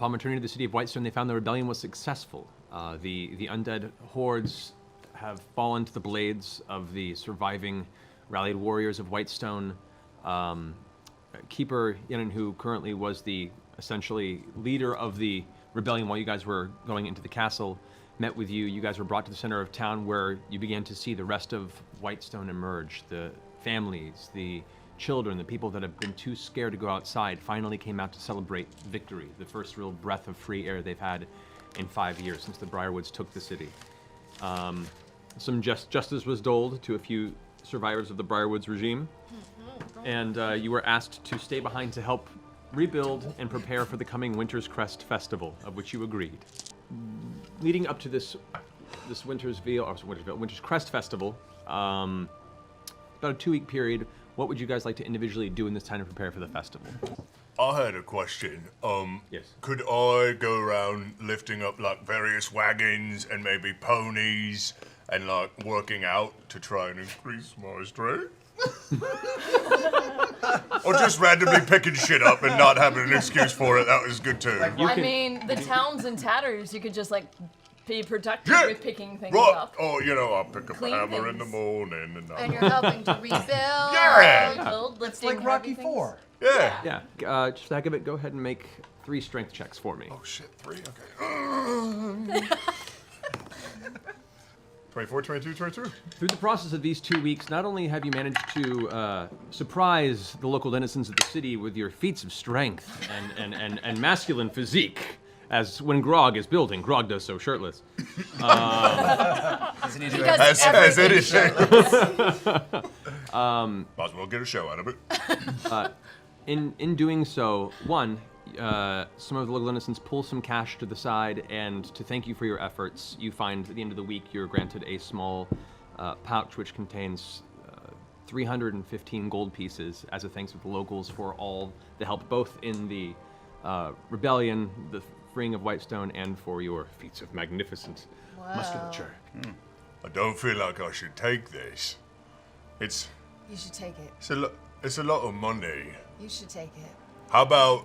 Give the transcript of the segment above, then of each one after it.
Upon returning to the city of Whitestone, they found the rebellion was successful. The undead hordes have fallen to the blades of the surviving rallied warriors of Whitestone. Keeper Yenin, who currently was the essentially leader of the rebellion while you guys were going into the castle, met with you. You guys were brought to the center of town where you began to see the rest of Whitestone emerge. The families, the children, the people that have been too scared to go outside finally came out to celebrate victory, the first real breath of free air they've had in 5 years since the Briarwoods took the city. Some justice was doled to a few survivors of the Briarwoods regime, and you were asked to stay behind to help rebuild and prepare for the coming Winter's Crest Festival, of which you agreed. Leading up to this Winter's Crest Festival, about a 2-week period, what would you guys like to individually do in this time to prepare for the festival? I had a question. Yes. Could I go around lifting up like various wagons and maybe ponies and like working out to try and increase my strength? Or just randomly picking shit up and not having an excuse for it? That was good too. I mean, the town's in tatters. You could just like be productive with picking things up. Oh, you know, I'll pick up Clean a hammer in the things. morning And you're helping to rebuild. Yeah! Build, It's lifting like Rocky heavy 4. Yeah. Yeah, just heck of it, go ahead and make 3 strength checks for me. Oh shit, 3? Okay. 24, 22, 22. Through the process of these 2 weeks, not only have you managed to surprise the local denizens of the city with your feats of strength and masculine physique, as when Grog is building, Grog does so shirtless. Doesn't he do it? As anything. Might as well get a show out of it. In doing so, some of the local denizens pull some cash to the side, and to thank you for your efforts, you find at the end of the week you're granted a small pouch which contains 315 gold pieces as a thanks to the locals for all the help, both in the rebellion, the freeing of Whitestone, and for your feats of magnificent musculature. I don't feel like I should take this. You should take it. It's a lot of money. You should take it. How about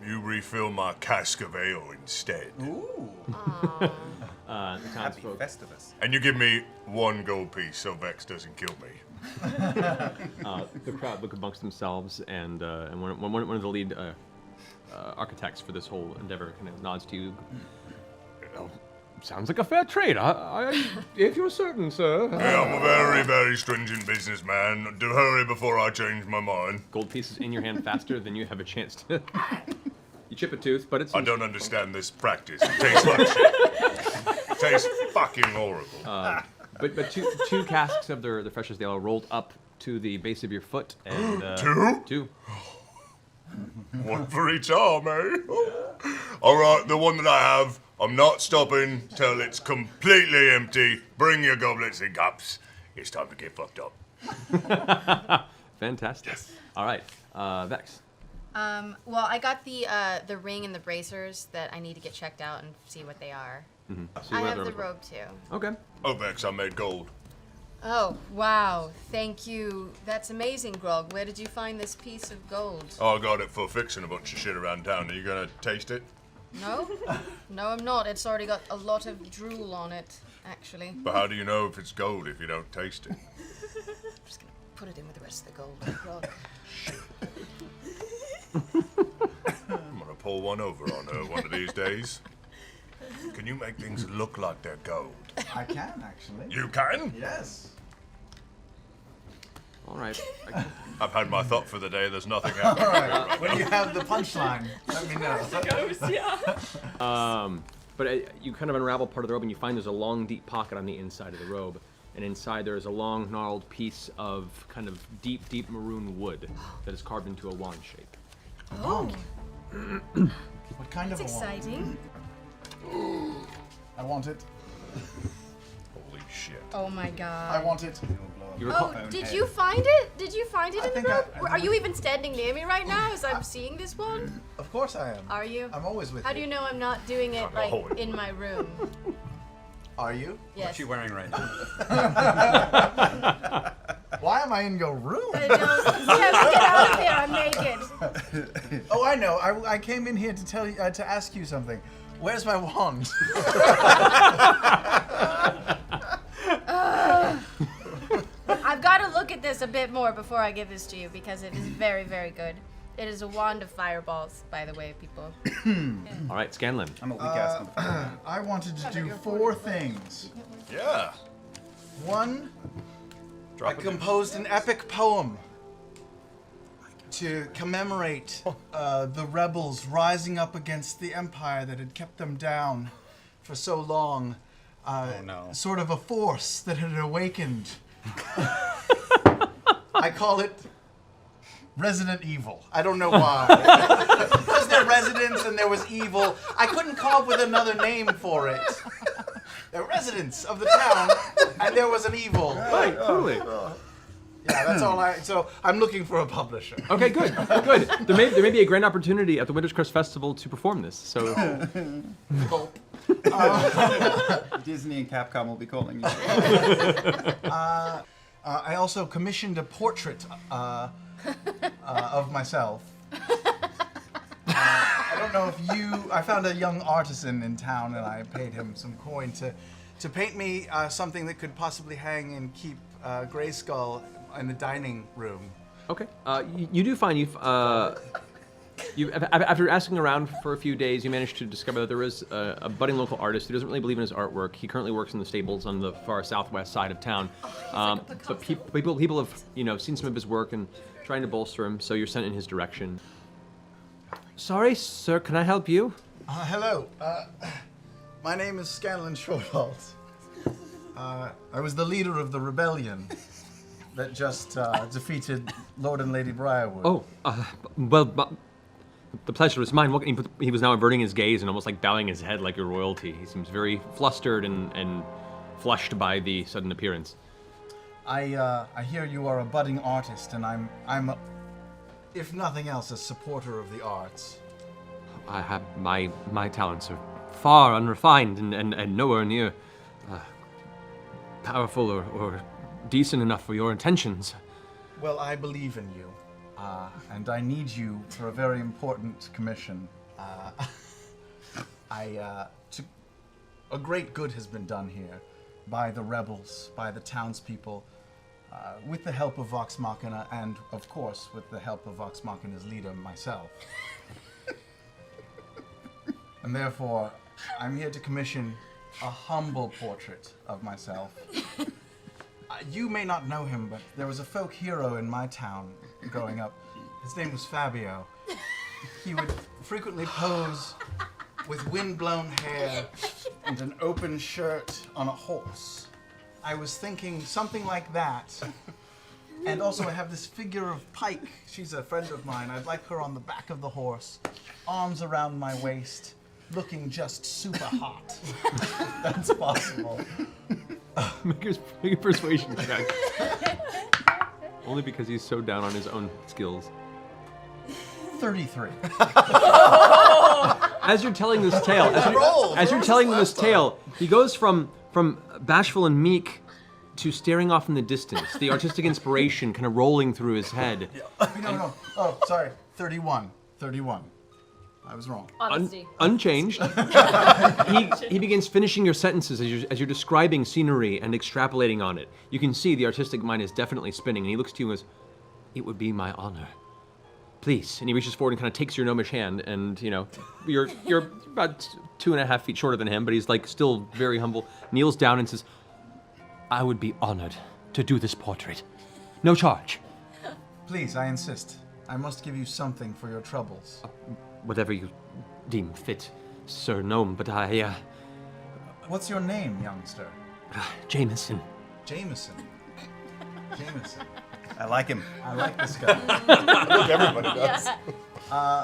you refill my cask of ale instead? Ooh. The Happy townsfolk. Festivus. And you give me 1 gold piece so Vex doesn't kill me. The crowd look amongst themselves, and one of the lead architects for this whole endeavor kind of nods to you. Oh, sounds like a fair trade. If you're certain, sir. Yeah, I'm a very, very stringent businessman. Do hurry before I change my mind. Gold pieces in your hand faster than you have a chance to. You chip a tooth, but it's. I don't understand this practice. It tastes like shit. It tastes fucking horrible. But two casks of the freshest ale rolled up to the base of your foot, and 2? 2. 1 for each arm, eh? All right, the one that I have, I'm not stopping till it's completely empty. Bring your goblets and cups. It's time to get fucked up. Fantastic. Yes. All right, Vex. Well, I got the ring and the bracers that I need to get checked out and see what they are. Mm-hmm. So I you have the robe too. Okay. Oh, Vex, I made gold. Oh, wow. Thank you. That's amazing, Grog. Where did you find this piece of gold? Oh, I got it for fixing a bunch of shit around town. Are you gonna taste it? No? No, I'm not. It's already got a lot of drool on it, actually. But how do you know if it's gold if you don't taste it? I'm just gonna put it in with the rest of the gold, Grog. I'm gonna pull one over on her one of these days. Can you make things look like they're gold? I can, actually. You can? Yes. All right. I've had my thought for the day. There's nothing All happening. right. When you have the punchline, let me know. But you kind of unravel part of the robe, and you find there's a long, deep pocket on the inside of the robe, and inside there is a long, gnarled piece of kind of deep, deep maroon wood that is carved into a wand shape. Oh, What kind that's of a wand? exciting. I want it. Holy shit. Oh my I god. want it. You recall- Oh, did you find it? Did you find it I in the think room? Are you even standing near me right now as I'm seeing this one? Of course I am. Are you? I'm always with How do you know I'm not doing it like always. in my room? Are you? Yes. What's she wearing right now? Why am I in your room? I don't. Kevin, get out of here! I'm naked. Oh, Oh, I know. I came in here to tell you to ask you something. Where's my wand? I've got to look at this a bit more before I give this to you because it is very, very good. It is a wand of fireballs, by the way, people. All right, Scanlan. I'm a weak ass motherfucker. I wanted to do 4 things. Yeah. 1, Drop I it in. composed an epic poem to commemorate the rebels rising up against the empire that had kept them down for so long. No. Sort of a force that had awakened. I call it Resident Evil. I don't know why. Because they're residents and there was evil. I couldn't come up with another name for it. They're residents of the town and there was an evil. Right, totally. Yeah, that's all so I'm looking for a publisher. Okay, good, good. There may be a grand opportunity at the Winter's Crest Festival to perform this. So Disney and Capcom will be calling you. I also commissioned a portrait of myself. I don't know if I found a young artisan in town and I paid him some coin to paint me something that could possibly hang and keep Grayskull in the dining room. okay, you do find after asking around for a few days, you managed to discover that there is a budding local artist who doesn't really believe in his artwork. He currently works in the stables on the far southwest side of town. But people have seen some of his work and trying to bolster him, so you're sent in his direction. Sorry, sir, can I help you? Hello. My name is Scanlan Shorthalls. I was the leader of the rebellion that just defeated Lord and Lady Briarwood. Oh, the pleasure is mine. He was now averting his gaze and almost like bowing his head like a royalty. He seems very flustered and flushed by the sudden appearance. I hear you are a budding artist, and I'm, if nothing else, a supporter of the arts. I have my talents are far unrefined and nowhere near powerful or decent enough for your intentions. Well, I believe in you, and I need you for a very important commission. A great good has been done here by the rebels, by the townspeople, with the help of Vox Machina, and of course with the help of Vox Machina's leader, myself. And therefore, I'm here to commission a humble portrait of myself. You may not know him, but there was a folk hero in my town growing up. His name was Fabio. He would frequently pose with wind-blown hair and an open shirt on a horse. I was thinking something like that. And also I have this figure of Pike. She's a friend of mine. I'd like her on the back of the horse, arms around my waist, looking just super hot. That's possible. Make a persuasion check. Only because he's so down on his own skills. 33. As you're telling this tale, he goes from bashful and meek to staring off in the distance, the artistic inspiration kind of rolling through his head. No. Oh, sorry. 31. I was wrong. Honesty. Unchanged. he begins finishing your sentences as you're describing scenery and extrapolating on it. You can see the artistic mind is definitely spinning, and he looks to you and goes, "It would be my honor. Please." And he reaches forward and kind of takes your gnomish hand, and you're about 2.5 feet shorter than him, but he's like still very humble. Kneels down and says, "I would be honored to do this portrait. No charge." Please, I insist. I must give you something for your troubles. Whatever you deem fit, Sir Gnome, but What's your name, youngster? Jameson. Jameson. I like him. I like this guy. Look, everybody does.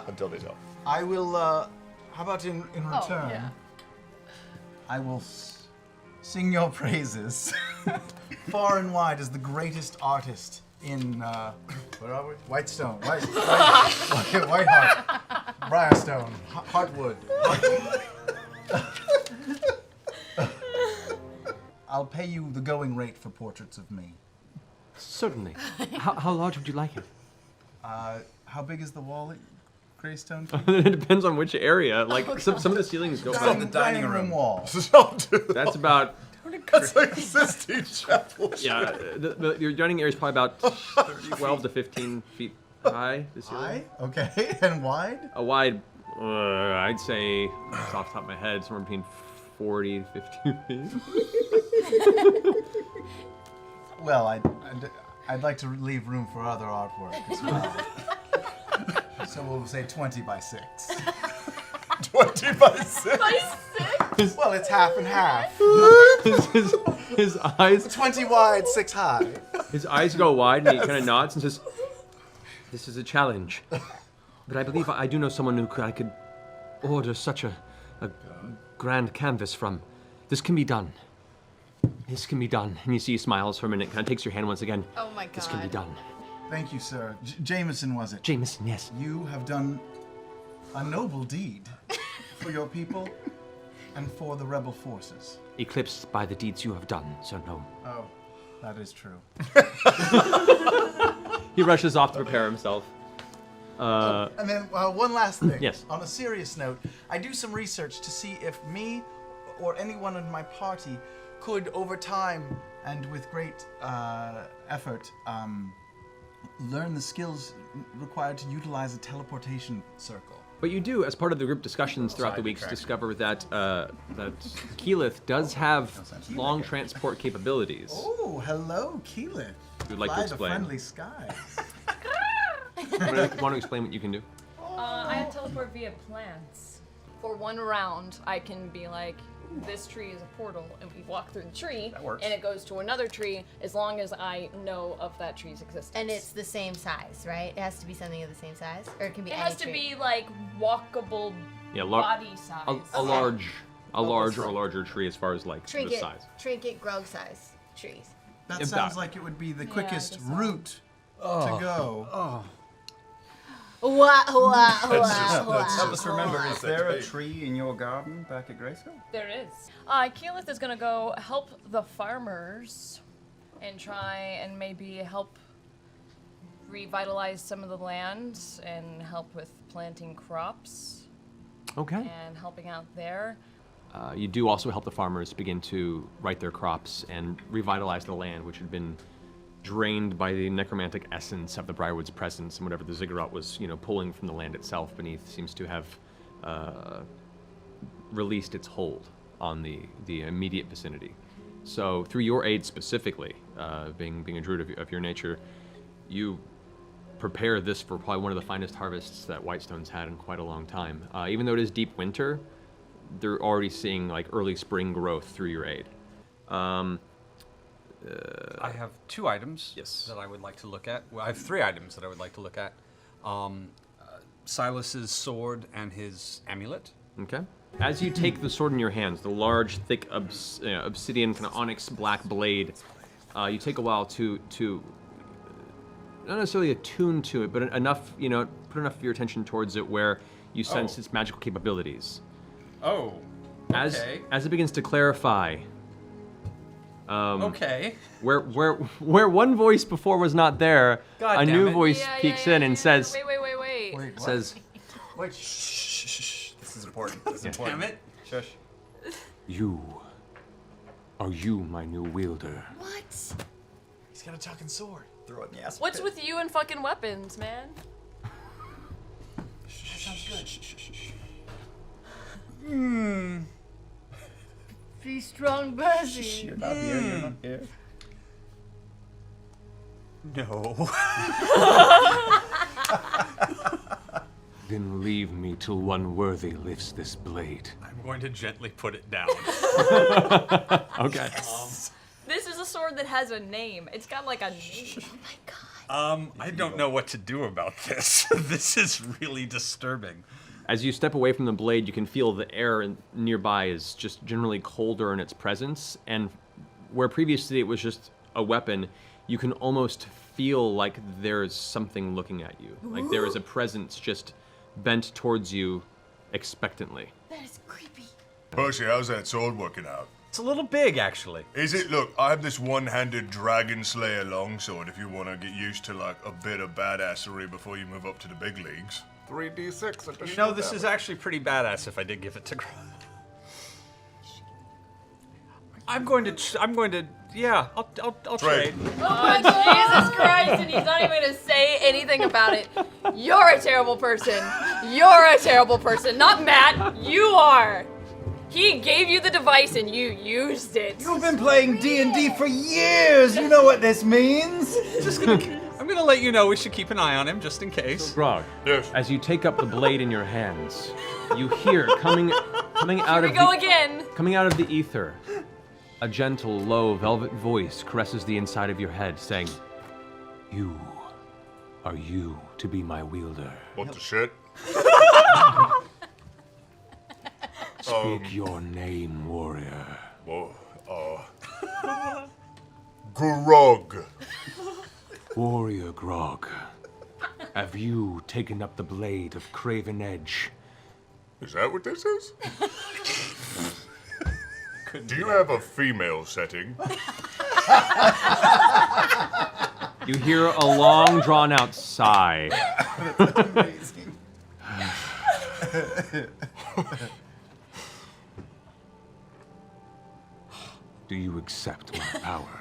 Until they don't. I will, how about in return? yeah. I will sing your praises far and wide as the greatest artist in, where are we? Whitestone. Whiteheart. Briarstone. Heartwood. I'll pay you the going rate for portraits of me. Certainly. How large would you like it? How big is the wall? Greystone? It depends on which area. Like some of the ceilings go. Down the the dining dining room room. wall. That's about That's like Sistine Chapel. yeah. Your dining area is probably about 12 to 15 feet high. The ceiling. High? Okay. And wide? A wide, I'd say, just off the top of my head, somewhere between 40 to 50 feet. Well, I'd like to leave room for other artwork as well. So we'll say 20 by 6. 20 by 6. Well, it's half and half. his eyes 20 wide, 6 high. His eyes go wide and he kind of nods and says, "This is a challenge, but I believe I do know someone who I could order such a grand canvas from. This can be done. This can be done." And you see he smiles for a minute, kind of takes your hand once again. Oh my god. This can be done. Thank you, sir. Jameson, was it? Jameson, yes. You have done a noble deed for your people and for the rebel forces. Eclipsed by the deeds you have done, so no. Oh, that is true. He rushes off to prepare himself. And then one last thing. Yes. On a serious note, I do some research to see if me or anyone in my party could, over time and with great effort, learn the skills required to utilize a teleportation circle. But you do, as part of the group discussions throughout the weeks, discover that that Keyleth does have long transport capabilities. Oh, hello, Keyleth. You'd like to Fly explain? the friendly skies. Want to explain what you can do? I teleport via plants. For one round, I can be like, this tree is a portal, and we walk through the tree, That works. and it goes to another tree, as long as I know of that tree's existence. And it's the same size, right? It has to be something of the same size? Or it can be it any has to tree? be like walkable Yeah, body size. a large or larger tree as far as like the Trinket, size. Grog size trees. That If sounds that- like it would be the I quickest guess so. route to go. Help us remember, is there a tree in your garden back at Graysville? There is. Keyleth is gonna go help the farmers and try and maybe help revitalize some of the land and help with planting crops Okay. and helping out there. You do also help the farmers begin to right their crops and revitalize the land, which had been drained by the necromantic essence of the Briarwood's presence, and whatever the ziggurat was, pulling from the land itself beneath seems to have released its hold on the immediate vicinity. So, through your aid specifically, being a druid of your nature, you prepare this for probably one of the finest harvests that Whitestone's had in quite a long time. Even though it is deep winter, they're already seeing like early spring growth through your aid. I have 2 items Yes. that I would like to look at. Well, I have 3 items that I would like to look at. Silas's sword and his amulet. Okay. As you take the sword in your hands, the large, thick obsidian kind of onyx black blade, you take a while to not necessarily attune to it, but enough, put enough of your attention towards it where you sense its magical capabilities. Oh. Okay. As it begins to clarify, Okay. where one voice before was not there, God a damn new it. voice peeks in and says, Wait. Wait, what? says, Wait, shh. This is important. This is important. Damn it. Shush. Are you my new wielder? What? He's got a talking sword. Throw it in the ass. What's with you and fucking weapons, man? Be strong, Bessie. You're not here. You're not here. No. Then leave me till one worthy lifts this blade. I'm going to gently put it down. Okay. This is a sword that has a name. It's got like a name. I don't know what to do about this. This is really disturbing. As you step away from the blade, you can feel the air nearby is just generally colder in its presence, and where previously it was just a weapon, you can almost feel like there's something looking at you. Like there is a presence just bent towards you expectantly. That is creepy. Percy, how's that sword working out? It's a little big, actually. Is it? Look, I have this one-handed dragon slayer longsword if you want to get used to like a bit of badassery before you move up to the big leagues. 3d6 additional You know, this damage. is actually pretty badass if I did give it to Grog. I'm going to, yeah, I'll trade. Oh, Jesus Christ, and he's not even gonna say anything about it. You're a terrible person. You're a terrible person. Not Matt, you are. He gave you the device and you used it. You've been playing D&D for years. You know what this means. I'm gonna let you know we should keep an eye on him just in case. Grog, Yes. as you take up the blade in your hands, you hear coming out Here of we go the again. coming out of the ether, a gentle, low, velvet voice caresses the inside of your head, saying, "You are you to be my wielder. What the shit? Speak your name, warrior." Well, Grog. Warrior Grog, have you taken up the blade of Craven Edge? Is that what this is? Do you have a female setting? You hear a long, drawn-out sigh. Amazing. Do you accept my power?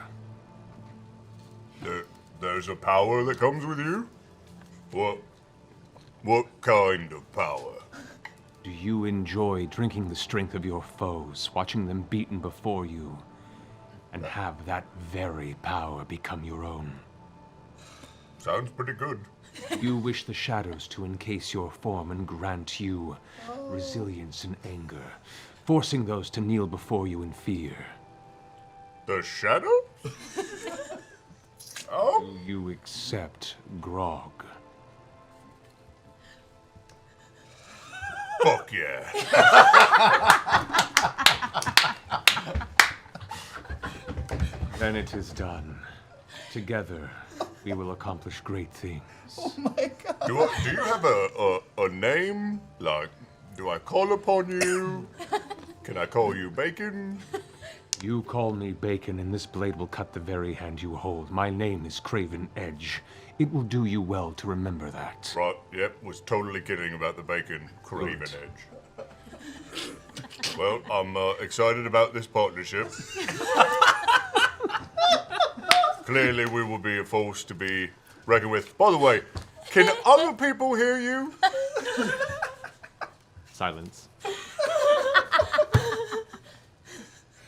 There's a power that comes with you? What kind of power? Do you enjoy drinking the strength of your foes, watching them beaten before you, and have that very power become your own? Sounds pretty good. You wish the shadows to encase your form and grant you resilience and anger, forcing those to kneel before you in fear. The shadow? Oh? Do you accept Grog? Fuck yeah. Then it is done. Together, we will accomplish great things. Do you have a name? Like, do I call upon you? Can I call you Bacon? You call me Bacon, and this blade will cut the very hand you hold. My name is Craven Edge. It will do you well to remember that. Right, yep, was totally kidding about the bacon. Craven Good. Edge. Well, I'm excited about this partnership. Clearly, we will be a force to be reckoned with. By the way, can other people hear you? Silence.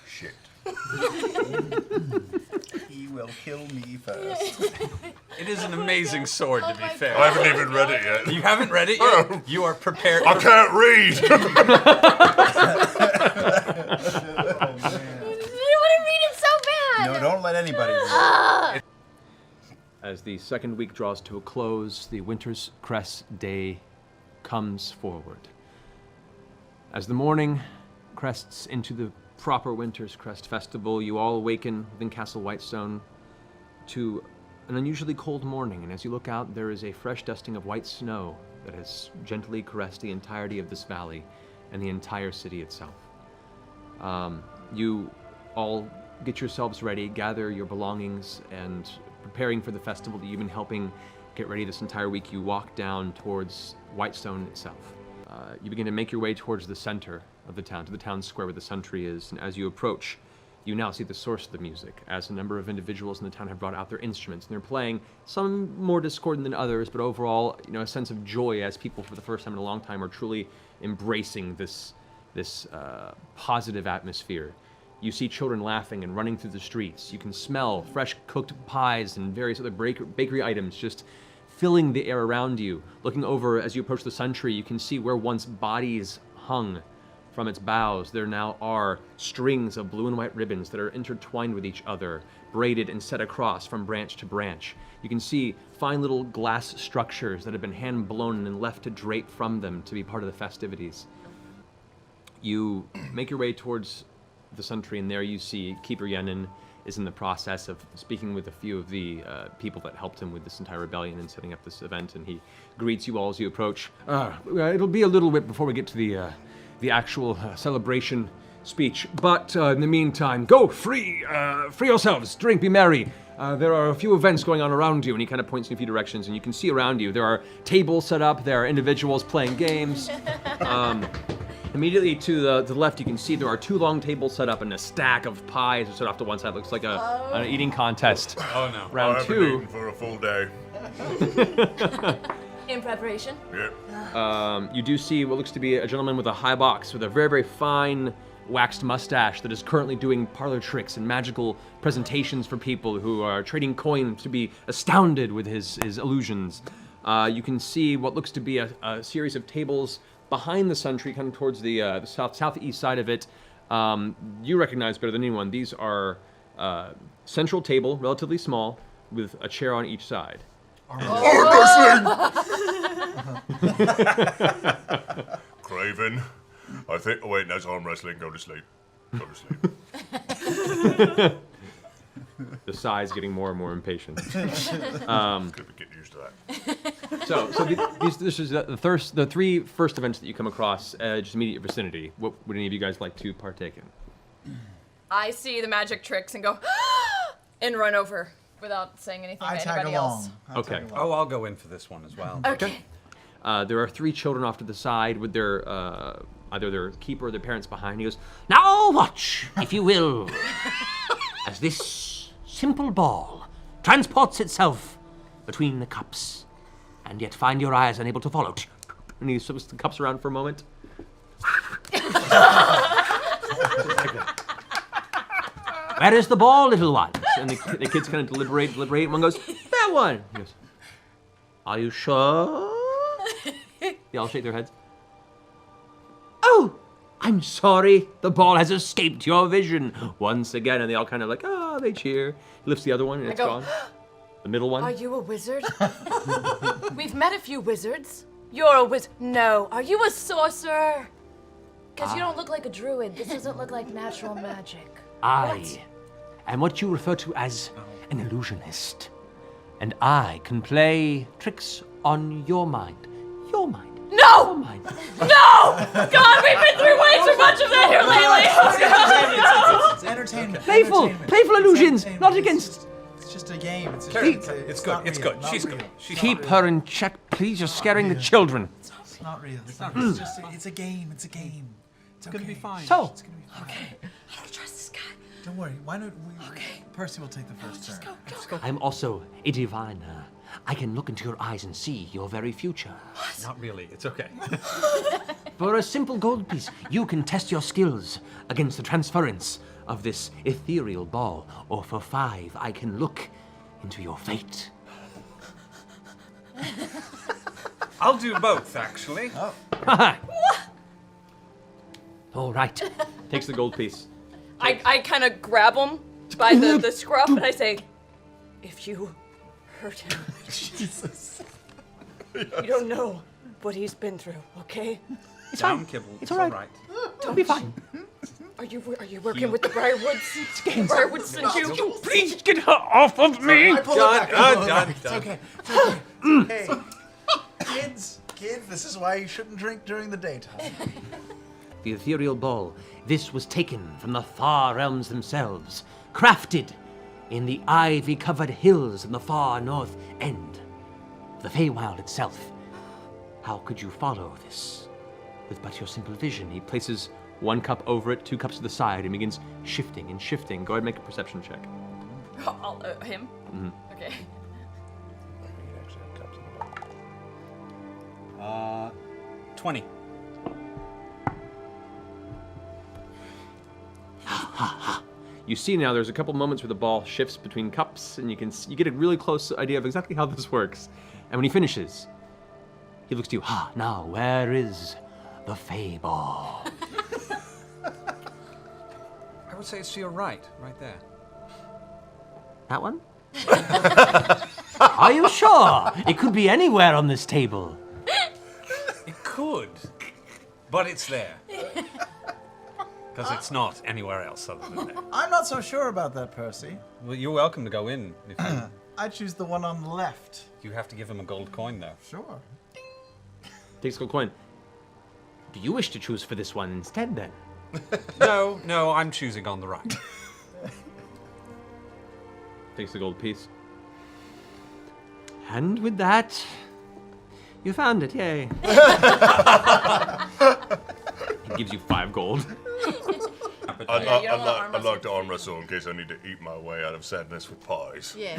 Shit. He will kill me first. It is an amazing sword, to be fair. I haven't even read it yet. You haven't read it yet? You are prepared. I can't read. I want to read it so bad. No, don't let anybody read. As the second week draws to a close, the Winter's Crest Day comes forward. As the morning crests into the proper Winter's Crest Festival, you all awaken within Castle Whitestone to an unusually cold morning, and as you look out, there is a fresh dusting of white snow that has gently caressed the entirety of this valley and the entire city itself. You all get yourselves ready, gather your belongings, and preparing for the festival that you've been helping get ready this entire week, you walk down towards Whitestone itself. You begin to make your way towards the center of the town, to the town square where the sentry is, and as you approach, you now see the source of the music, as a number of individuals in the town have brought out their instruments, and they're playing, some more discordant than others, but overall, a sense of joy as people for the first time in a long time are truly embracing this positive atmosphere. You see children laughing and running through the streets. You can smell fresh cooked pies and various other bakery items just filling the air around you. Looking over as you approach the sun tree, you can see where once bodies hung from its boughs. There now are strings of blue and white ribbons that are intertwined with each other, braided and set across from branch to branch. You can see fine little glass structures that have been hand blown and left to drape from them to be part of the festivities. You make your way towards the sun tree, and there you see Keeper Yenin is in the process of speaking with a few of the people that helped him with this entire rebellion and setting up this event, and he greets you all as you approach. It'll be a little bit before we get to the actual celebration speech, but in the meantime, go free yourselves, drink, be merry. there are a few events going on around you, and he kind of points in a few directions, and you can see around you there are tables set up, there are individuals playing games. Immediately to the left, you can see there are 2 long tables set up and a stack of pies set off to one side. Looks like an eating contest. Oh no. Round I haven't 2. eaten for a full day. In preparation. Yep. You do see what looks to be a gentleman with a high box with a very, very fine waxed mustache that is currently doing parlor tricks and magical presentations for people who are trading coins to be astounded with his illusions. You can see what looks to be a series of tables behind the sun tree, kind of towards the southeast side of it. You recognize better than anyone. These are central table, relatively small, with a chair on each side. Arm wrestling! Craven, I think. Oh, wait, that's arm wrestling. Go to sleep. Go to sleep. The sigh's getting more and more impatient. Good to get used to that. So this is the 3 first events that you come across, just immediate vicinity. What would any of you guys like to partake in? I see the magic tricks and go, and run over without saying anything I to tag anybody along. else. I Okay. tag along. Oh, I'll go in for this one as well. Okay. There are 3 children off to the side with their either their keeper or their parents behind. He goes, "Now watch, if you will, as this simple ball transports itself between the cups, and yet find your eyes unable to follow." And he swings the cups around for a moment. "Where is the ball, little ones?" And the kids kind of deliberate. One goes, "That one." He goes, "Are you sure?" They all shake their heads. "Oh, I'm sorry. The ball has escaped your vision once again." And they all kind of like, oh, they cheer. He lifts the other one and it's go, gone. The middle one. Are you a wizard? We've met a few wizards. You're a wizard. No. Are you a sorcerer? Because you don't look like a druid. This doesn't look like natural magic. I am what you refer to as an illusionist. And I can play tricks on your mind. Your mind. No! Your mind. No! God, we've been through way too much of that here lately. It's entertainment. Playful entertainment. illusions, It's not entertainment. against. It's just a game. It's It's good. not It's real, good. not She's real. good. She's Keep her in check, please. You're scaring the children. It's not real. It's not real. It's a game. It's a game. It's gonna be fine. So, It's gonna be fine. I don't trust this guy. Don't worry. Why don't we? Percy will take the first turn. I'm also a diviner. I can look into your eyes and see your very future. Not really. It's okay. For a simple gold piece, you can test your skills against the transference of this ethereal ball. Or for 5, I can look into your fate. I'll do both, actually. All right. Takes the gold piece. I kind of grab him by the scruff and I say, if you hurt him, Jesus. you don't know what he's been through, okay? Down, Kibble. It's all right. It'll be fine. Are you working with the Briarwoods? Briarwoods sent you? Please get her off of me! I pull it back. I pull it done, back. It's done. okay. It's okay. Kids, this is why you shouldn't drink during the daytime. The ethereal ball. This was taken from the far realms themselves, crafted in the ivy-covered hills in the far north end, the Feywild itself. How could you follow this with but your simple vision? He places 1 cup over it, 2 cups to the side, and begins shifting and shifting. Go ahead and make a perception check. Him? Mhm. Okay. 20. You see now there's a couple moments where the ball shifts between cups, and you get a really close idea of exactly how this works. And when he finishes, he looks to you. Now where is the Fey ball? I would say it's to your right there. That one? Are you sure? It could be anywhere on this table. It could, but it's there. Because it's not anywhere else other than there. I'm not so sure about that, Percy. Well, you're welcome to go in. If you, I choose the one on the left. you have to give him a gold coin, though. Sure. Takes a gold coin. Do you wish to choose for this one instead, then? No, I'm choosing on the right. Takes the gold piece. And with that, you found it, yay. He gives you 5 gold. I'd like to arm wrestle in case I need to eat my way out of sadness with pies. Yeah.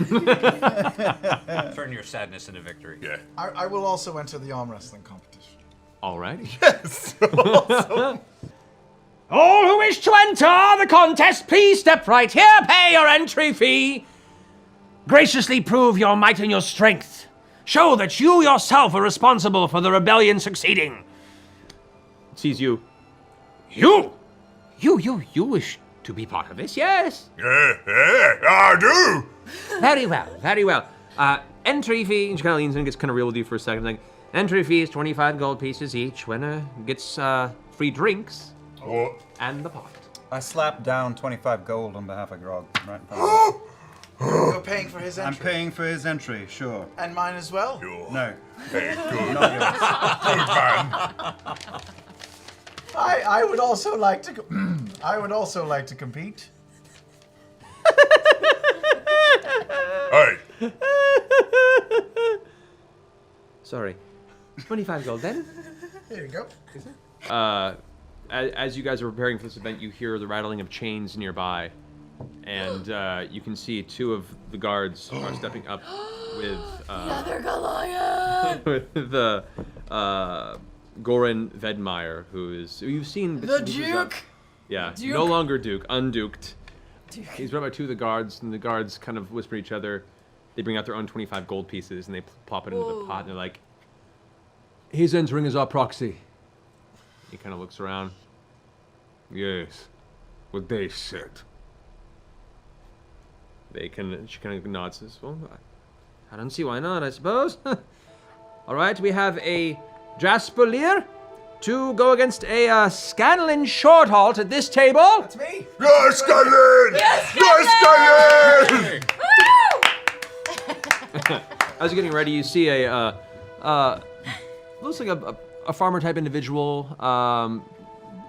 Turn your sadness into victory. Yeah. I will also enter the arm wrestling competition. Alrighty. Yes. All who wish to enter the contest, please step right here, pay your entry fee. Graciously prove your might and your strength. Show that you yourself are responsible for the rebellion succeeding. Sees you. You wish to be part of this, yes? Yeah, I do. Very well, very well. Entry fee, she kind of leans in and gets kind of real with you for a second. Like, entry fee is 25 gold pieces each. Winner gets free drinks What? and the pot. I slapped down 25 gold on behalf of Grog. Right in front of me. You're paying for his I'm entry. paying for his entry, sure. And mine as well? No, Hey, good. not yours. Good man. I would also like to I would also like to compete. Hey, Sorry. 25 gold then? Here you go. As you guys are preparing for this event, you hear the rattling of chains nearby. And you can see 2 of the guards are stepping up with Another Goliath! with the Goran Vedmeyer, who you've seen bits The and pieces of. Duke! Yeah, Duke. no longer Duke, unduked. He's run by 2 of the guards, and the guards kind of whisper to each other. They bring out their own 25 gold pieces, and they plop it into the pot, and they're like, "He's entering as our proxy." He kind of looks around. Yes, what they said. She kind of nods. Says, "Well, I don't see why not, I suppose." All right, we have a Jasper Lear to go against a Scanlan Shorthalt at this table. That's me. yes, Scanlan! Yes, Scanlan! As you're getting ready, you see a looks like a farmer type individual,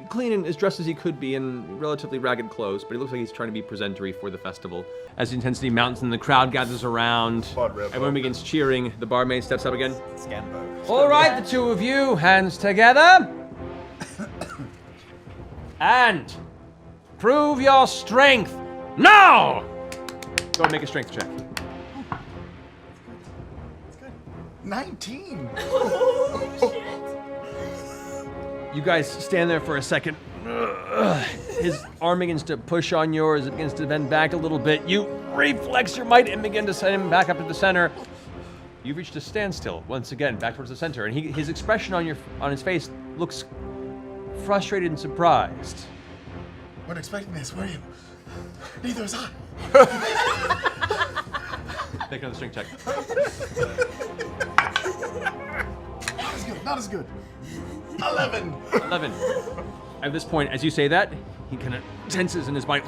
clean and as dressed as he could be in relatively ragged clothes, but he looks like he's trying to be presentery for the festival. As the intensity mounts and the crowd gathers around, everyone begins cheering. The barmaid steps up again. Scanbo. All right, the 2 of you, hands together. And prove your strength now. Go and make a strength check. 19. You guys stand there for a second. His arm begins to push on yours. It begins to bend back a little bit. You reflex your might and begin to send him back up to the center. You've reached a standstill once again, back towards the center, and his expression on his face looks frustrated and surprised. Weren't expecting this, were you? Neither was I. Make another strength check. Not as good. Not as good. 11. 11. At this point, as you say that, he kind of tenses in his might,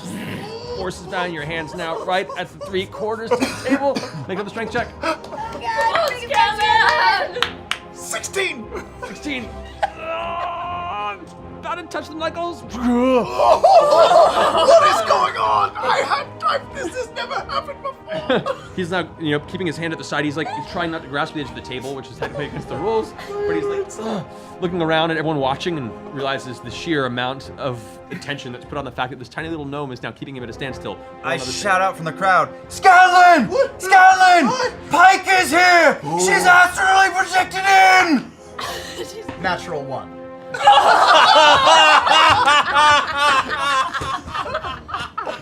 forces down your hands now right at the 3/4 to the table. Make another strength check. Scanlan! 16. 16. About to touch the knuckles. What is going on? This has never happened before. He's now, keeping his hand at the side. He's trying not to grasp the edge of the table, which is technically against the rules. But he's looking around at everyone watching and realizes the sheer amount of attention that's put on the fact that this tiny little gnome is now keeping him at a standstill. I shout out from the crowd, Scanlan! Scanlan! Pike is here! She's astrally projected in! Natural 1.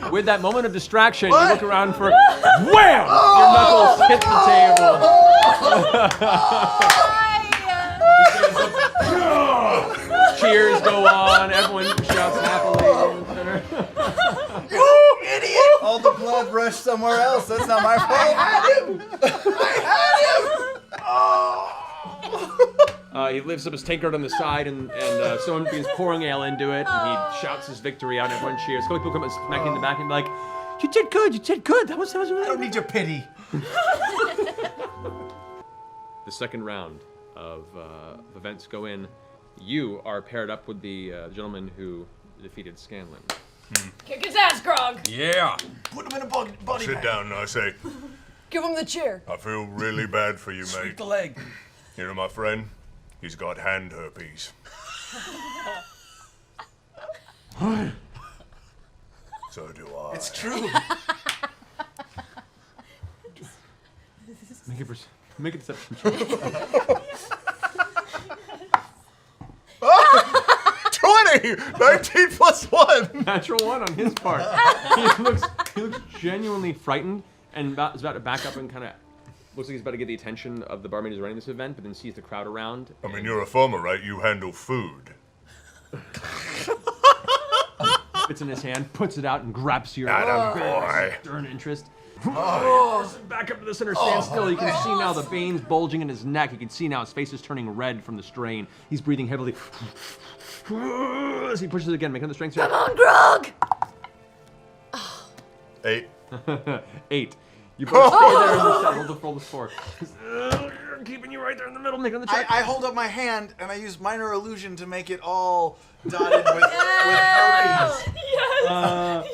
With that moment of distraction, you look around for wham! Your knuckles hit the table. Cheers go on. Everyone shouts happily in the center. You idiot! All the blood rushed somewhere else. That's not my fault. He lifts up his tankard on the side, and someone begins pouring ale into it, and he shouts his victory out, and everyone cheers. A couple people come and smack in the back and be like, "You did good, you did good. That was really I don't need your pity. The second round of events go in. You are paired up with the gentleman who defeated Scanlan. Kick his ass, Grog. Yeah. Put him in a body Sit bag. down, I say. Give him the chair. I feel really bad for you, Sweep mate. the leg. You know my friend? He's got hand herpes. So do I. It's true. Make a deception check. 20! 19 plus 1! Natural 1 on his part. he looks genuinely frightened and is about to back up and kind of looks like he's about to get the attention of the barmaid who's running this event, but then sees the crowd around. I mean, you're a farmer, right? You handle food. Spits in his hand, puts it out, and grabs your Attaboy. stern interest. Back up to the center, stand still. You can see now the veins bulging in his neck. You can see now his face is turning red from the strain. He's breathing heavily. As he pushes it again, make another strength check. Come on, Grog. 8. 8. You both stay there in the center. Roll the 4. Keeping you right there in the middle. Make another check. I hold up my hand and I use minor illusion to make it all dotted with herpes. Yes.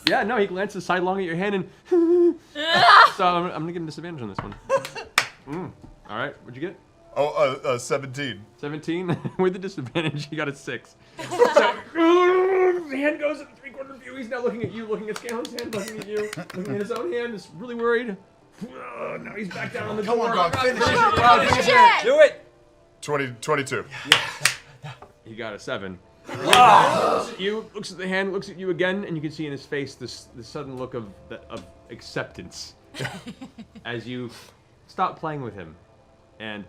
Yeah, no, he glances sidelong at your hand and. So I'm gonna give him disadvantage on this one. All right, what'd you get? 17. 17. With the disadvantage, you got a 6. So the hand goes at the 3/4 view. He's now looking at you, looking at Scalen's hand, looking at you, looking at his own hand. Is really worried. Now he's back down on the Come door. on, Grog, finish it. Grog, Grog, finish finish it. it. Do it. 22. He got a 7. Looks at the hand, looks at you again, and you can see in his face this sudden look of acceptance as you stop playing with him and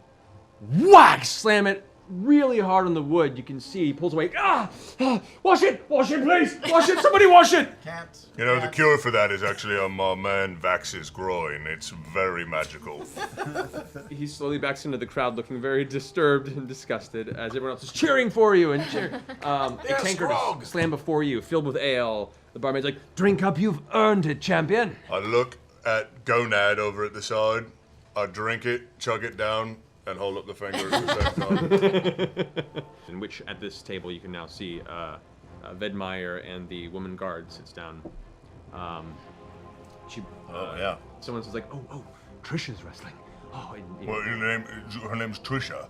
whack, slam it really hard on the wood. You can see he pulls away. Wash it, please, wash it. Somebody wash it. Can't. You know, the cure for that is actually on my man Vax's groin. It's very magical. He slowly backs into the crowd, looking very disturbed and disgusted, as everyone else is cheering for you and cheering. A tankard is slammed before you, filled with ale. The barmaid's like, "Drink up, you've earned it, champion." I look at Gonad over at the side. I drink it, chug it down, and hold up the finger at the same time. In which, at this table, you can now see Vedmeyer and the woman guard sits down. Yeah. Someone says like, "Oh, Trisha's wrestling." Oh, and, Well, her name's Trisha.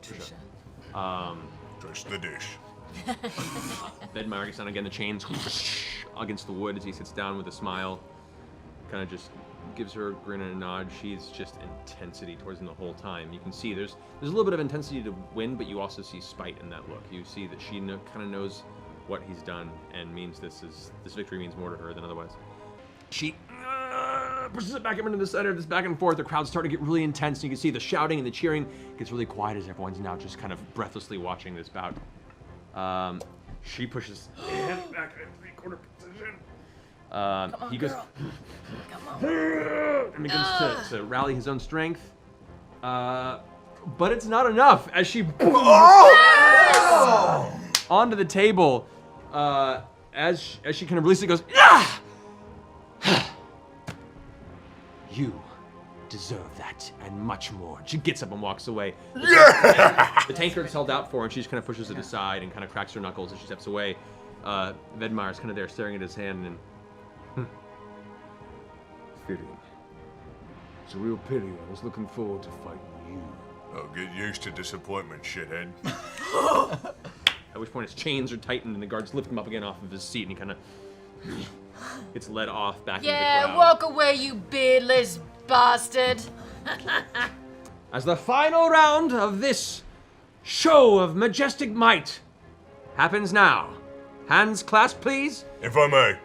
Trish the dish. Vedmeyer gets down again. The chains against the wood as he sits down with a smile. Kind of just gives her a grin and a nod. She's just intensity towards him the whole time. You can see there's a little bit of intensity to win, but you also see spite in that look. You see that she kind of knows what he's done and means this victory means more to her than otherwise. She pushes it back up into the center, this back and forth. The crowd's starting to get really intense. You can see the shouting and the cheering gets really quiet as everyone's now just kind of breathlessly watching this bout. She pushes him back in 3/4 position. He goes and begins to rally his own strength. But it's not enough as she onto the table. As she kind of releases it, goes, "Ah! You deserve that and much more." She gets up and walks away. The tankard's held out for her, and she just kind of pushes it aside and kind of cracks her knuckles as she steps away. Vedmeyer's kind of there staring at his hand and fitting. It's a real pity. I was looking forward to fighting you. Oh, get used to disappointment, shithead. At which point his chains are tightened and the guards lift him up again off of his seat and he kind of gets led off back into the crowd. Walk away, you beardless bastard. As the final round of this show of majestic might happens now. Hands clasped, please. If I may,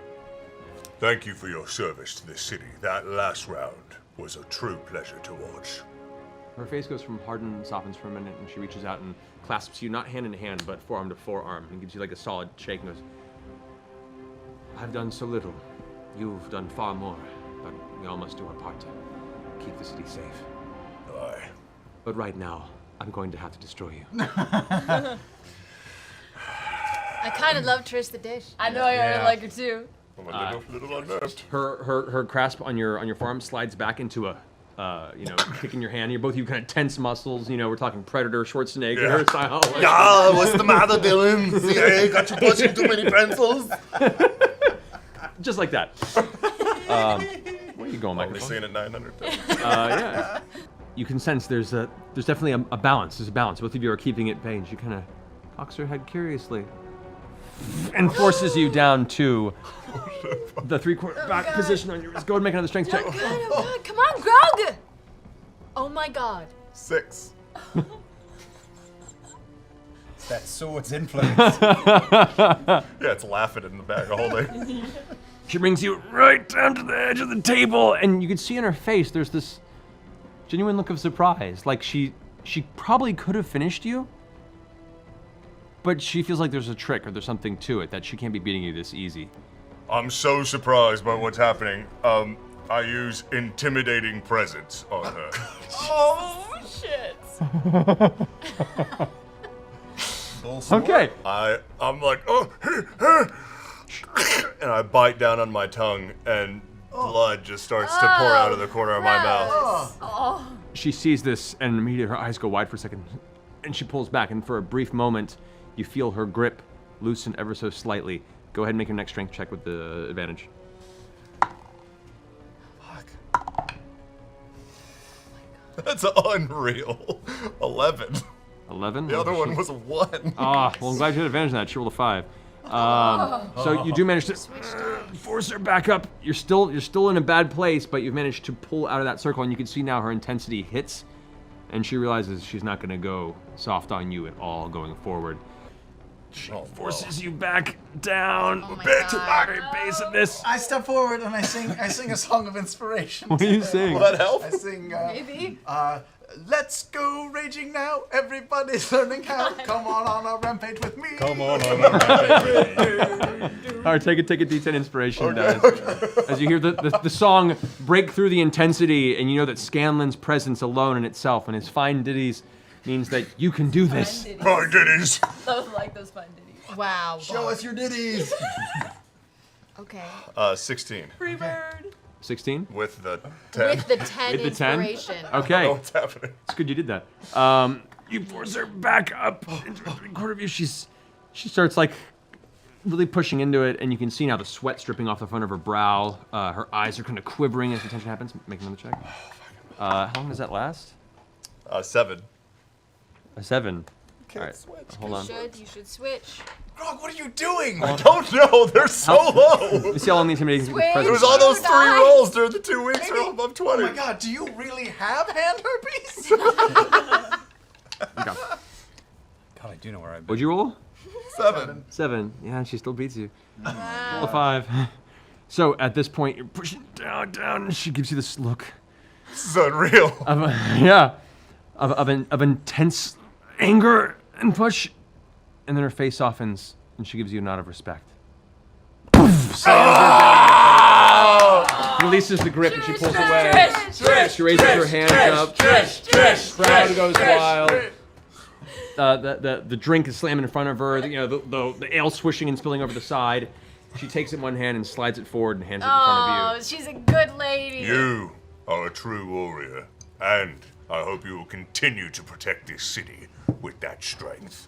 thank you for your service to this city. That last round was a true pleasure to watch. Her face goes from hardened and softens for a minute, and she reaches out and clasps you, not hand in hand, but forearm to forearm, and gives you like a solid shake and goes, "I've done so little. You've done far more, but we all must do our part to keep the city safe. Aye. But right now, I'm going to have to destroy you." I kind of love Trish the Dish. I know I already like her too. I'm a little unnerved. Her grasp on your forearm slides back into a kick in your hand. You're both you kind of tense muscles. You know, we're talking Predator, Schwarzenegger style. What's the matter, Dylan? CIA got you pushing too many pencils? Just like that. Where are you going, Only microphone? seen it 900 times. Yeah. You can sense there's definitely a balance. There's a balance. Both of you are keeping it bay, and she kind of cocks her head curiously and forces you down to the 3/4 back position on your wrist. Go ahead and make another strength check. I'm good. Come on, Grog! Oh my god. 6. That sword's influence. Yeah, it's laughing in the back all day. She brings you right down to the edge of the table, and you can see in her face there's this genuine look of surprise. Like she probably could have finished you, but she feels like there's a trick or there's something to it, that she can't be beating you this easy. I'm so surprised by what's happening. I use intimidating presence on her. Oh shit! Okay. I'm like, oh, and I bite down on my tongue, and blood just starts to pour out of the corner of my mouth. She sees this, and immediately her eyes go wide for a second, and she pulls back, and for a brief moment, you feel her grip loosen ever so slightly. Go ahead and make your next strength check with the advantage. That's unreal. 11. 11? The other one was a 1. Ah, well, I'm glad you had advantage on that. She rolled a 5. So you do manage to force her back up. You're still in a bad place, but you've managed to pull out of that circle, and you can see now her intensity hits, and she realizes she's not going to go soft on you at all going forward. She forces you back down a bit to the very base of this. I step forward and I sing a song of inspiration. What do you sing? Will that help? I sing, Maybe. let's go raging now. Everybody's learning how. Come on a rampage with me. Come on. All right, take a D10 inspiration, guys. As you hear the song break through the intensity, and you know that Scanlan's presence alone in itself and his fine ditties means that you can do this. My ditties. Those like those fun ditties. Wow. Show us your ditties. Okay. 16 Free bird. 16? with the 10. With the 10 With the 10? inspiration. Okay. What's happening? It's good you did that. You force her back up into the 3/4 view. She starts like really pushing into it, and you can see now the sweat dripping off the front of her brow. Her eyes are kind of quivering as the tension happens. Make another check. How long does that last? 7. A 7. Can't All right, switch. hold on. You should switch. Grog, what are you doing? I don't know. They're so low. You see how long the intimidating Swing. It was presence. all those 3 Nice. rolls during the 2 weeks. We're all above Oh 20. my god, do you really have hand herpes? Okay. God, I do know where I've been. What'd you roll? 7. 7. Yeah, she still beats you. Roll a 5. So at this point, you're pushing down, and she gives you this look This is unreal. of intense anger and push, and then her face softens, and she gives you a nod of respect. Releases the grip, and she pulls away. She raises her hands up. Crowd goes wild. The drink is slamming in front of her. The ale swishing and spilling over the side. She takes it in one hand and slides it forward and hands it in front of Oh, you. she's a good lady. You are a true warrior, and I hope you will continue to protect this city with that strength.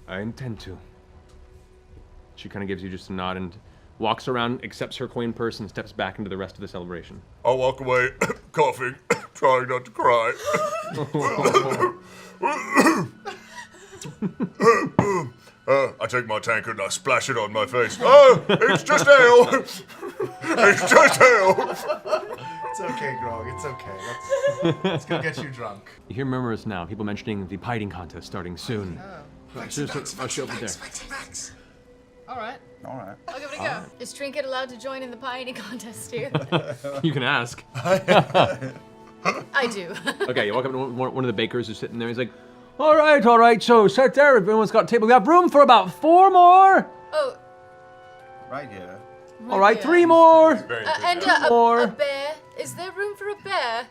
I intend to. She kind of gives you just a nod and walks around, accepts her coin purse, and steps back into the rest of the celebration. I'll walk away, coughing, trying not to cry. I take my tankard and I splash it on my face. Oh, it's just ale. It's just ale. It's okay, Grog. It's okay. Let's go get you drunk. You hear murmurs now, people mentioning the piting contest starting soon. I'll show up there. All right. All right. I'll give it a go. Is Trinket allowed to join in the pieing contest too? You can ask. I do. Okay, you walk up to one of the bakers who's sitting there. He's like, all right, so sit there. Everyone's got a table. We have room for about 4 more. Oh, Right here. All right, 3 more. and Or- a bear. Is there room for a bear?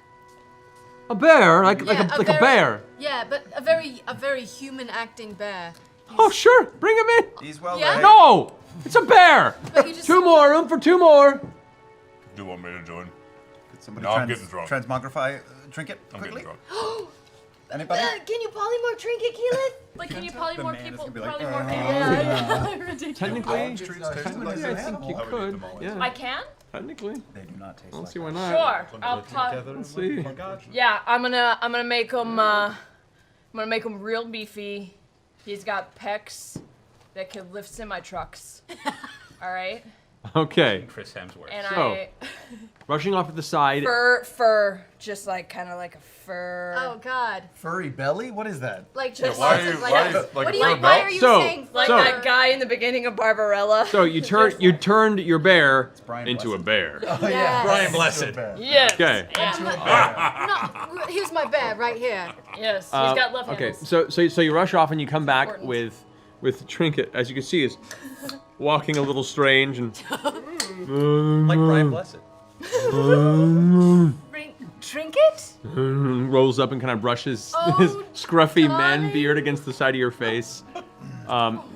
A bear, like Yeah, a bear. Yeah, but a very human acting bear. Oh, sure, bring him in. He's well Yeah? read. No, it's a bear. But you just 2 more, room for 2 more. Do you want me to join? Could somebody No, I'm getting drunk. transmogrify Trinket I'm quickly? getting drunk. Anybody? Can you polymorph trinket, Keelan? Like, can you polymorph man is people? gonna be like, Polymorph Yeah, people? ridiculous. Technically, Treats tasted like I an think you animal. could. Yeah. I can? Technically. They do not taste I don't like see why that. not. Sure. I'll pop. Let's see. Yeah, I'm gonna make him. I'm gonna make him real beefy. He's got pecs that can lift semi-trucks. All right. Okay. Chris Hemsworth. And So- I Rushing off at the side. fur, just like kind of like a fur. Oh God! Furry belly? What is that? Like just why lots are you- of, why like, are you- like what a do you? fur Why belt? are you So- saying Like So- that guy in the beginning of Barbarella. So you turned your bear Brian into a Blessed. bear. Oh, Yes. Brian Blessed. Yes. Okay. Yeah. No, here's my bed right here. Yes. He's got left Okay, handles. so you rush off and you come back Important. with Trinket. As you can see, is walking a little strange and Like Brian Blessed. Trinket? rolls up and kind of brushes Oh, his scruffy man darling. beard against the side of your face.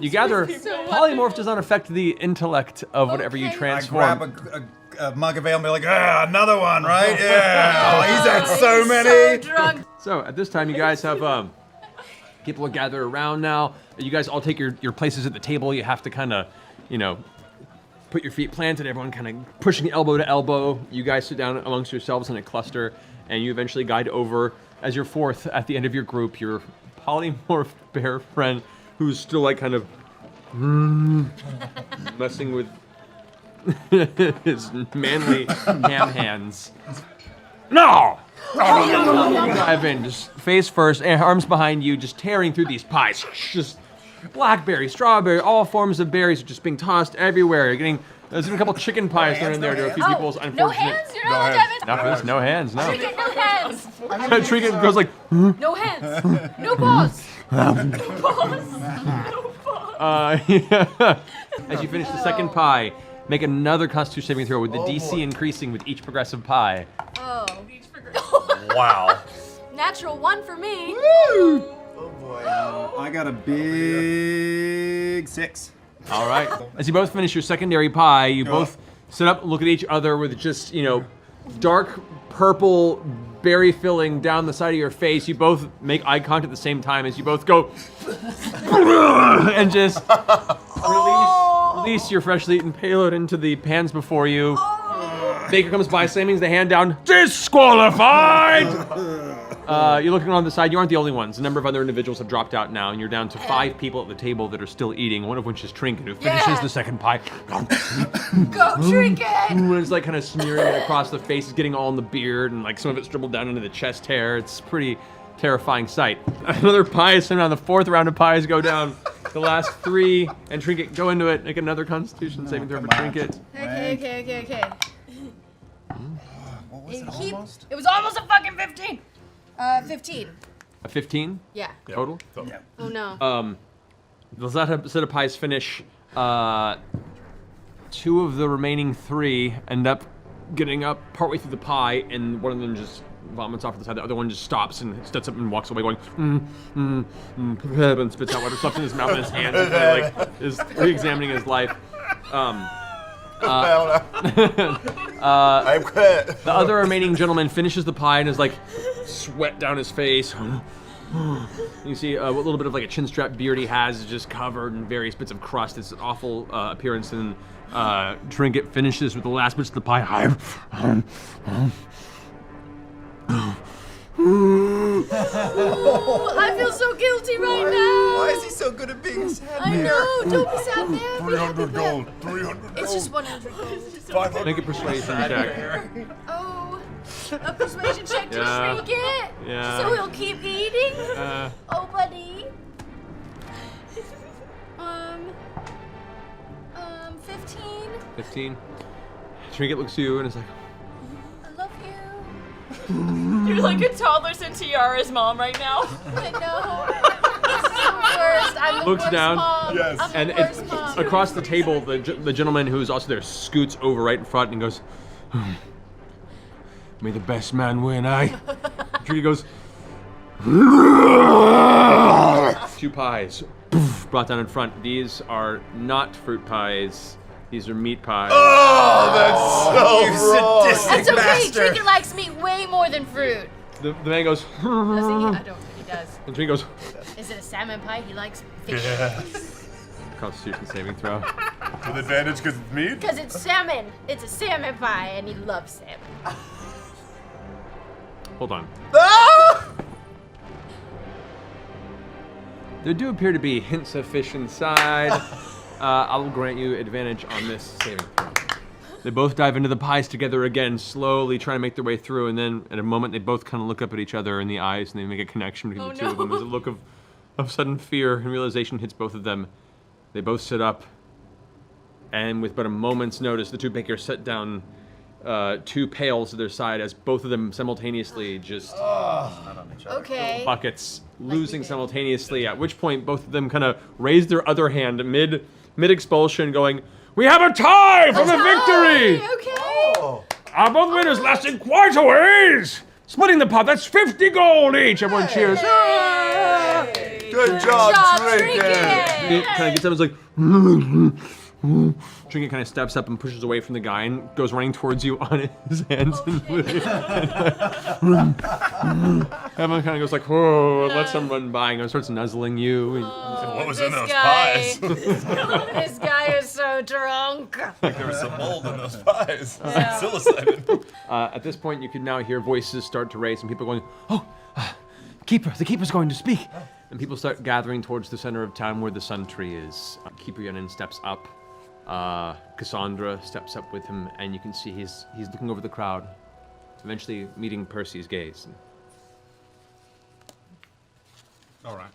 You gather polymorph does not affect the intellect of whatever you Okay. I transform. grab a mug of ale and be like, ah, another one, right? Yeah. Oh, he's had so He's many. So drunk. So at this time, you guys have people are gathered around now. You guys all take your places at the table. You have to kind of, put your feet planted. Everyone kind of pushing elbow to elbow. You guys sit down amongst yourselves in a cluster, and you eventually guide over as your fourth at the end of your group. Your polymorphed bear friend, who's still like kind of messing with his manly ham hands. No! Evan, just face first, arms behind you, just tearing through these pies. Just blackberry, strawberry, all forms of berries are just being tossed everywhere. You're getting, there's even a couple chicken pies thrown in there to a few people's No unfortunate. hands? You're not allowed to have it? Not for this, no hands, no. Trinket, no hands. Trinket goes like, No hands. No paws. yeah. As you finish the second pie, make another Constitution saving throw with the DC increasing with each progressive pie. Oh. Wow. Natural 1 for me. I got a big 6. All right. As you both finish your secondary pie, you both sit up and look at each other with just, dark purple berry filling down the side of your face. You both make eye contact at the same time as you both go and just release your freshly eaten payload into the pans before you. Baker comes by, slamming the hand down. Disqualified! You're looking around the side. You aren't the only ones. A number of other individuals have dropped out now, and you're down to 5 people at the table that are still eating, one of which is Trinket, who finishes the second pie. Go Trinket! And it's like kind of smearing it across the face, it's getting all in the beard, and like some of it's dribbled down into the chest hair. It's a pretty terrifying sight. Another pie is sent down. The 4th round of pies go down. The last 3, and Trinket go into it. Make another Constitution saving throw for Trinket. Okay. What was it almost? It was almost a fucking 15. 15. A 15 Yeah. total. Oh no. The set of pies finish. 2 of the remaining 3 end up getting up partway through the pie, and one of them just vomits off to the side. The other one just stops and steps up and walks away, going and spits out whatever's left in his mouth and his hands, and kind of like is re-examining his life. I quit. The other remaining gentleman finishes the pie and is like sweat down his face. You see a little bit of like a chin strap beard he has is just covered in various bits of crust. It's an awful appearance, and Trinket finishes with the last bits of the pie. I feel so guilty right now. Why is he so good at being sad? I know. Don't be sad, man. 300 gold. 300 It's just 100 gold. 500. Make a persuasion check. Oh, a persuasion check to Yeah. shrink it. Yeah. So he'll keep eating. Oh, buddy. 15. 15. Trinket looks at you and is like, I love you. You're like a toddler sent Tiara's mom right now. I know. This is the worst. I'm the Looks worst down. mom. Yes. I'm and the worst mom. across the table, the gentleman who's also there scoots over right in front and goes, "May the best man win, eh?" Trinket goes, 2 pies brought down in front. These are not fruit pies. These are meat pies. Oh, that's so wrong. Sadistic It's okay. bastard. Trinket likes meat way more than fruit. The man goes, Does he? I don't think he does. And Tree goes, Is it a salmon pie? He likes fish. Constitution saving throw. With advantage because it's meat? Because it's salmon. It's a salmon pie, and he loves salmon. Hold on. There do appear to be hints of fish inside. I will grant you advantage on this saving throw. They both dive into the pies together again, slowly trying to make their way through, and then at a moment they both kind of look up at each other in the eyes and they make a connection between the two of them. There's a look of sudden fear and realization hits both of them. They both sit up, and with but a moment's notice, the two bakers set down 2 pails to their side as both of them simultaneously just Okay. buckets, losing simultaneously, at which point both of them kind of raise their other hand mid-expulsion, going, "We have a tie for the victory! Okay. Both winners lasting quite a ways! Splitting the pot, that's 50 gold each!" Everyone cheers. Good job, Trinket! It kind of gets up and is like, Trinket kind of steps up and pushes away from the guy and goes running towards you on his hands and everyone kind of goes like, whoa, lets him run by and starts nuzzling you. And What was in This those guy. pies? This guy is so drunk. There was some mold in those pies. Psilocybin. at this point, you can now hear voices start to raise and people going, "Oh, the keeper's going to speak." And people start gathering towards the center of town where the sun tree is. Keeper Yenin steps up. Cassandra steps up with him, and you can see he's looking over the crowd, eventually meeting Percy's gaze. All right.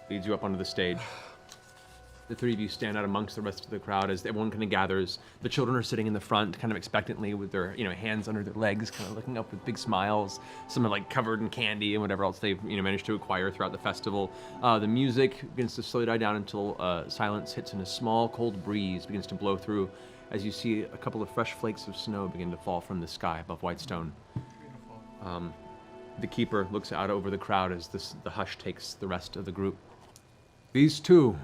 Leads you up onto the stage. The three of you stand out amongst the rest of the crowd as everyone kind of gathers. The children are sitting in the front, kind of expectantly with their, hands under their legs, kind of looking up with big smiles. Some are like covered in candy and whatever else they've, managed to acquire throughout the festival. The music begins to slowly die down until silence hits and a small, cold breeze begins to blow through as you see a couple of fresh flakes of snow begin to fall from the sky above Whitestone. The keeper looks out over the crowd as the hush takes the rest of the group. These two,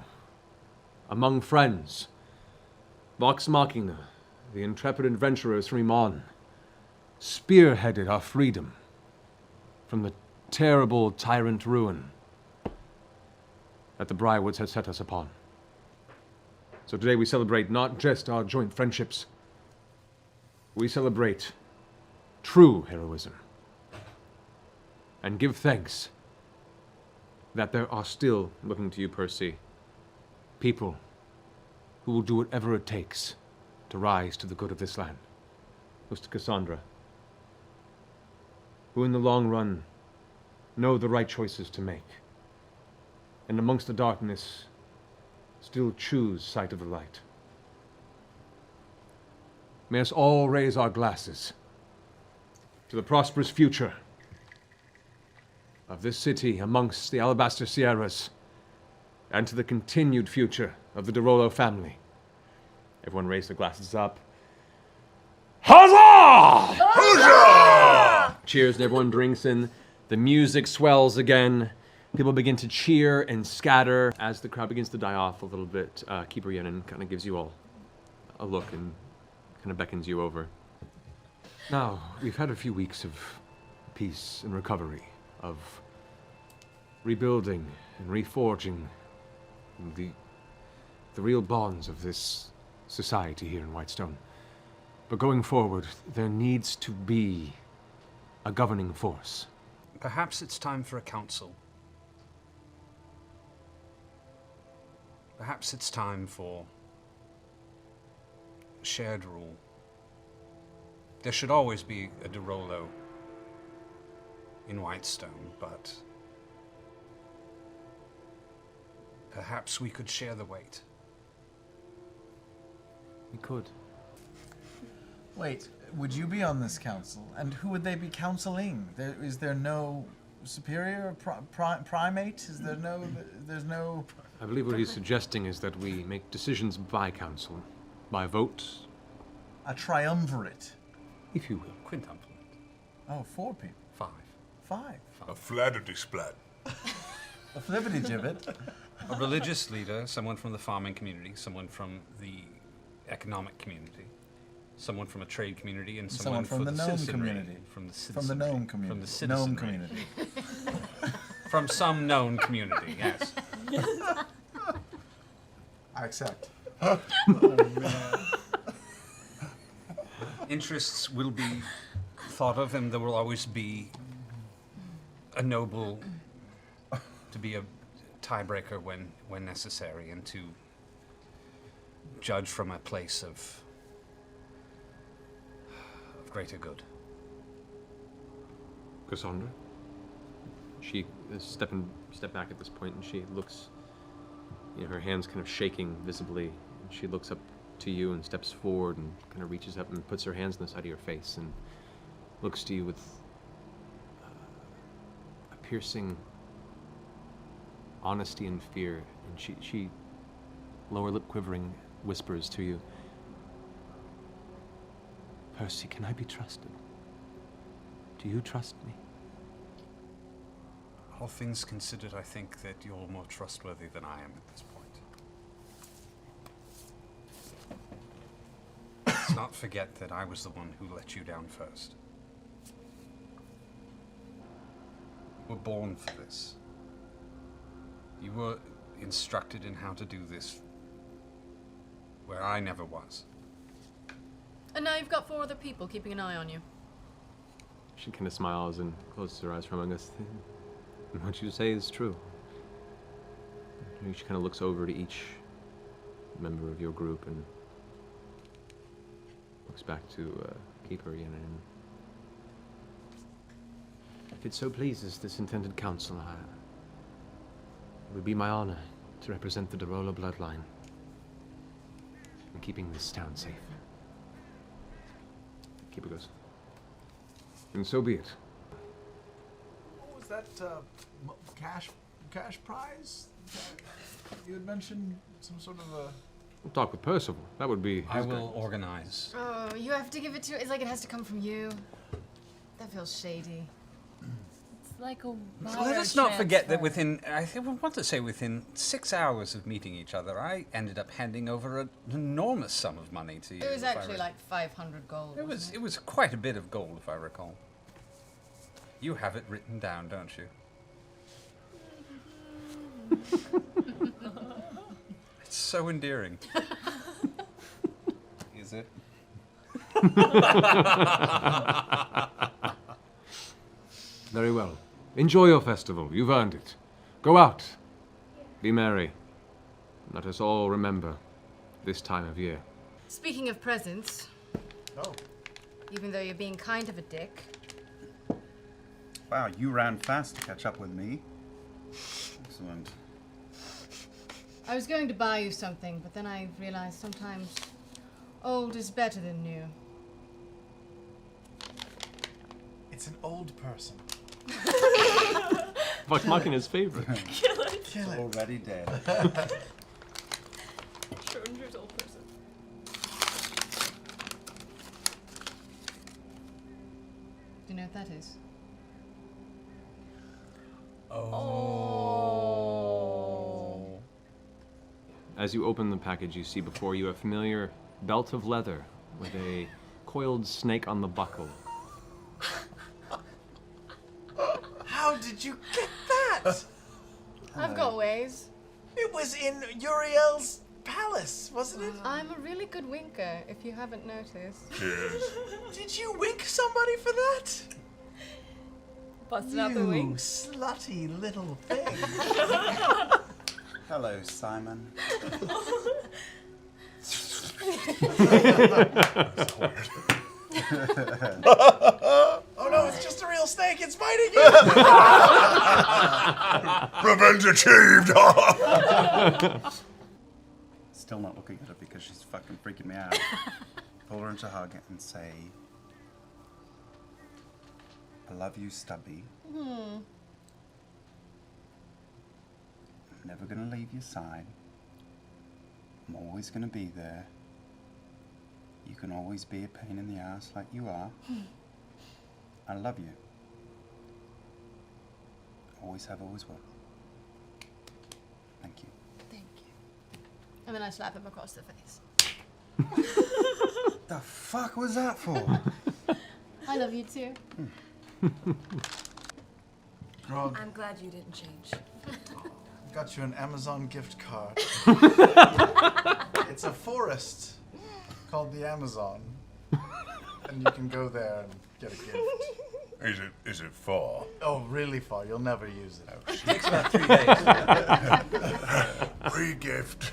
among friends, Vox Machina, the intrepid adventurers from Iman, spearheaded our freedom from the terrible tyrant ruin that the Briarwoods had set us upon. So today we celebrate not just our joint friendships, we celebrate true heroism and give thanks that there are still, looking to you, Percy, people who will do whatever it takes to rise to the good of this land. Goes to Cassandra, who in the long run know the right choices to make, and amongst the darkness still choose sight of the light. May us all raise our glasses to the prosperous future of this city amongst the Alabaster Sierras, and to the continued future of the DeRollo family. Everyone raise their glasses up. Huzzah! Huzzah! Cheers, and everyone drinks in. The music swells again. People begin to cheer and scatter. As the crowd begins to die off a little bit, Keeper Yenin kind of gives you all a look and kind of beckons you over. Now, we've had a few weeks of peace and recovery, of rebuilding and reforging the real bonds of this society here in Whitestone. But going forward, there needs to be a governing force. Perhaps it's time for a council. Perhaps it's time for shared rule. There should always be a DeRollo in Whitestone, but perhaps we could share the weight. We could. Wait, would you be on this council? And who would they be counseling? Is there no superior primate? Is there no? There's no. I believe what he's suggesting is that we make decisions by council, by vote, A triumvirate. if you will. Quintuple. Oh, 4 people. 5. 5. A flatterty splat. A flippity gibbet. A religious leader, someone from the farming community, someone from the economic community, someone from a trade community, and someone from for the the gnome citizenry. community. From the From the citizenry. gnome community. From the Gnome citizenry. community. From some known community, yes. I accept. Interests will be thought of, and there will always be a noble to be a tiebreaker when necessary, and to judge from a place of greater good. Cassandra? She is step back at this point, and she looks, her hands kind of shaking visibly, and she looks up to you and steps forward and kind of reaches up and puts her hands on the side of your face and looks to you with a piercing honesty and fear, and she lower lip quivering, whispers to you, Percy, can I be trusted? Do you trust me? All things considered, I think that you're more trustworthy than I am at this point. Let's not forget that I was the one who let you down first. You were born for this. You were instructed in how to do this, where I never was. And now you've got 4 other people keeping an eye on you. She kind of smiles and closes her eyes for a moment and goes, what you say is true. And she kind of looks over to each member of your group and looks back to Keeper Yen. If it so pleases this intended council, it would be my honor to represent the Darola bloodline in keeping this town safe. Keeper goes, and so be it. What was that cash prize? You had mentioned some sort of a... We'll talk with Percival. That would be I his will guidance. organize. Oh, you have to give it to... It's like it has to come from you. That feels shady. It's like a Let us not forget that within 6 hours of meeting each other, I ended up handing over an enormous sum of money to you. It was if I actually like 500 gold. It was quite a bit of gold, if I recall. You have it written down, don't you? It's so endearing. Is it? Very well. Enjoy your festival. You've earned it. Go out. Be merry. Let us all remember this time of year. Speaking of presents, Oh. even though you're being kind of a dick, Wow, you ran fast to catch up with me. Excellent. I was going to buy you something, but then I realized sometimes old is better than new. It's an old person. Vox Machina's favorite. Kill it. Already dead. Schrodinger's old person. Do you know what that is? Oh. As you open the package, you see before you a familiar belt of leather with a coiled snake on the buckle. How did you get that? I've got ways. It was in Uriel's palace, wasn't it? I'm a really good winker, if you haven't noticed. Cheers. Did you wink somebody for that? Busting out the You wings. slutty little thing. Hello, Simon. Oh no, it's just a real snake. It's biting you. Revenge achieved! Still not looking at her because she's fucking freaking me out. Pull her into a hug and say, I love you, Stubby. I'm never gonna leave your side. I'm always gonna be there. You can always be a pain in the ass like you are. I love you. Always have, always will. Thank you. Thank you. And then I slap him across the face. The fuck was that for? I love you too. Grog, I'm glad you didn't change. got you an Amazon gift card. It's a forest called the Amazon. And you can go there and get a gift. Is it far? Oh, really far. You'll never use it. It takes about 3 days. Free gift.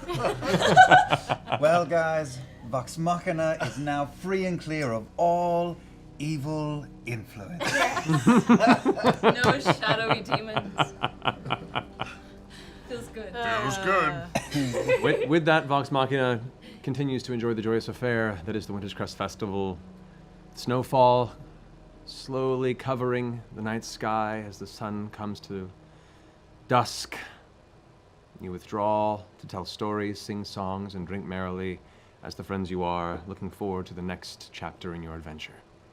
Well, guys, Vox Machina is now free and clear of all evil influence. No shadowy demons. Feels good. Feels good. With that, Vox Machina continues to enjoy the joyous affair that is the Winter's Crest Festival. Snowfall slowly covering the night sky as the sun comes to dusk. You withdraw to tell stories, sing songs, and drink merrily as the friends you are, looking forward to the next chapter in your adventure.